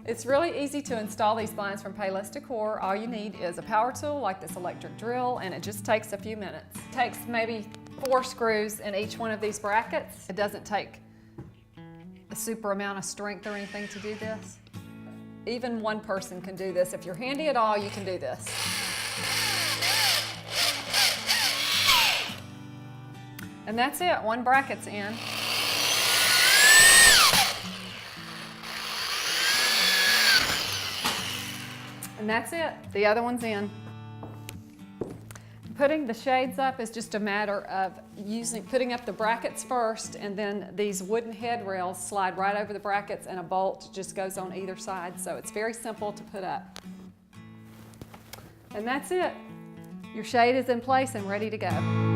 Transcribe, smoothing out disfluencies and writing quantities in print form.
It's really easy to install these blinds from Payless Decor. All you need is a power tool like this electric drill, and it just takes a few minutes. It takes maybe 4 screws in each one of these brackets. It doesn't take a super amount of strength or anything to do this. Even one person can do this. If you're handy at all, you can do this. And that's it, one bracket's in. And that's it, the other one's in. Putting the shades up is just a matter of putting up the brackets first, and then these wooden head rails slide right over the brackets and a bolt just goes on either side. So it's very simple to put up. And that's it. Your shade is in place and ready to go.